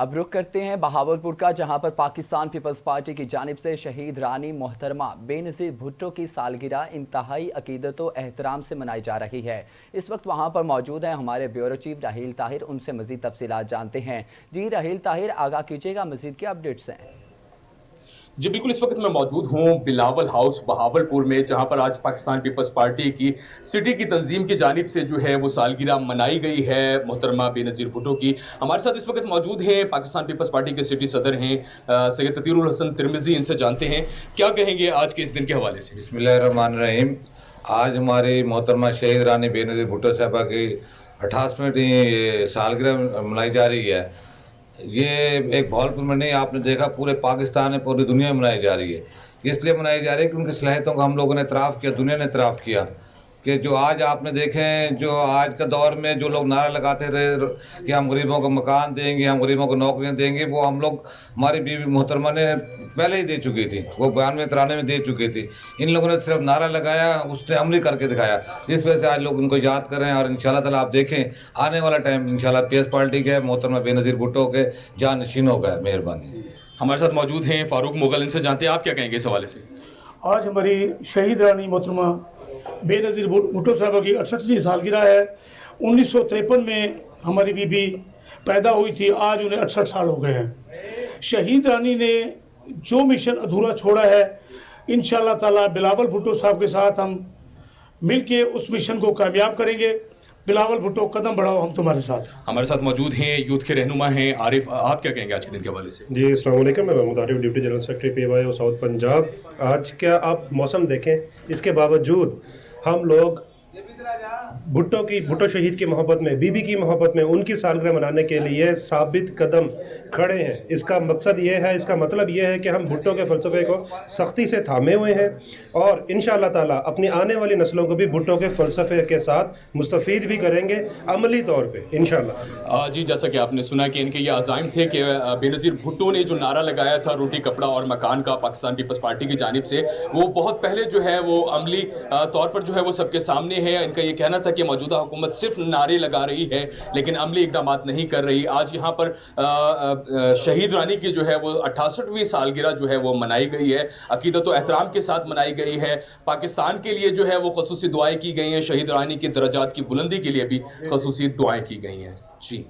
اب رخ کرتے ہیں بہاولپور کا، جہاں پر پاکستان پیپلز پارٹی کی جانب سے شہید رانی محترمہ بے نظیر بھٹو کی سالگرہ انتہائی عقیدت و احترام سے منائی جا رہی ہے۔ اس وقت وہاں پر موجود ہیں ہمارے بیورو چیف راہیل طاہر، ان سے مزید تفصیلات جانتے ہیں۔ جی راہیل طاہر، آگاہ کیجیے گا، مزید کیا اپڈیٹس ہیں؟ جی بالکل، اس وقت میں موجود ہوں بلاول ہاؤس بہاولپور میں، جہاں پر آج پاکستان پیپلز پارٹی کی سٹی کی تنظیم کی جانب سے جو ہے وہ سالگرہ منائی گئی ہے محترمہ بے نظیر بھٹو کی۔ ہمارے ساتھ اس وقت موجود ہیں پاکستان پیپلز پارٹی کے سٹی صدر ہیں سید تطہیر الحسن ترمذی، ان سے جانتے ہیں کیا کہیں گے آج کے اس دن کے حوالے سے۔ بسم اللہ الرحمن الرحیم۔ آج ہماری محترمہ شہید رانی بے نظیر بھٹو صاحبہ کی 88ویں سالگرہ منائی جا رہی ہے۔ یہ ایک بہاولپور میں نہیں، آپ نے دیکھا پورے پاکستان میں، پوری دنیا میں منائی جا رہی ہے۔ اس لیے منائی جا رہی ہے کہ ان کی صلاحیتوں کا ہم لوگوں نے اعتراف کیا، دنیا نے اعتراف کیا کہ جو آج آپ نے دیکھیں، جو آج کا دور میں جو لوگ نعرہ لگاتے تھے کہ ہم غریبوں کو مکان دیں گے، ہم غریبوں کو نوکریاں دیں گے، وہ ہم لوگ ہماری بیوی محترمہ نے پہلے ہی دے چکی تھی، وہ 92-93 میں دے چکی تھی۔ ان لوگوں نے صرف نعرہ لگایا، اس نے عملی کر کے دکھایا، جس وجہ سے آج لوگ ان کو یاد کر رہے ہیں۔ اور انشاءاللہ تعالیٰ آپ دیکھیں آنے والا ٹائم انشاءاللہ پیس پارٹی کے محترمہ بے نظیر بھٹو کے جانشین ہوگا۔ مہربانی۔ ہمارے ساتھ موجود ہیں فاروق مغل، ان سے جانتے ہیں آپ کیا کہیں گے اس حوالے سے۔ آج ہماری شہید رانی محترمہ بے نظیر بھٹو صاحبہ کی 68ویں سالگرہ ہے۔ 1953 میں ہماری بی بی پیدا ہوئی تھی، آج انہیں 68 سال ہو گئے ہیں۔ شہید رانی نے جو مشن ادھورا چھوڑا ہے، انشاءاللہ تعالی بلاول بھٹو صاحب کے ساتھ ہم مل کے اس مشن کو کامیاب کریں گے۔ بلاول بھٹو قدم بڑھاؤ، ہم تمہارے ساتھ۔ ہمارے ساتھ موجود ہیں یوتھ کے رہنما ہیں عارف، آپ کیا کہیں گے آج کے دن کے حوالے سے؟ جی السلام علیکم، میں Mahmood Arif, deputy general secretary P Y O south Punjab. آج کیا آپ موسم دیکھیں، اس کے باوجود ہم لوگ بھٹو شہید کی محبت میں، بی بی کی محبت میں، ان کی سالگرہ منانے کے لیے ثابت قدم کھڑے ہیں۔ اس کا مقصد یہ ہے، اس کا مطلب یہ ہے کہ ہم بھٹو کے فلسفے کو سختی سے تھامے ہوئے ہیں، اور انشاءاللہ تعالیٰ اپنی آنے والی نسلوں کو بھی بھٹو کے فلسفے کے ساتھ مستفید بھی کریں گے عملی طور پہ انشاءاللہ۔ جی جیسا کہ آپ نے سنا کہ ان کے یہ عزائم تھے کہ بے نظیر بھٹو نے جو نعرہ لگایا تھا روٹی کپڑا اور مکان کا پاکستان پیپلز پارٹی کی جانب سے، وہ بہت پہلے جو ہے وہ عملی طور پر جو ہے وہ سب کے سامنے ہے۔ ان کا یہ کہنا تھا کہ موجودہ حکومت صرف نعرے لگا رہی ہے لیکن عملی اقدامات نہیں کر رہی۔ آج یہاں پر شہید رانی کی جو ہے وہ 68ویں سالگرہ جو ہے وہ منائی گئی ہے، عقیدت و احترام کے ساتھ منائی گئی ہے۔ پاکستان کے لیے جو ہے وہ خصوصی دعائیں کی گئی ہیں، شہید رانی کی درجات کی بلندی کے لیے بھی خصوصی دعائیں کی گئی ہیں۔ جی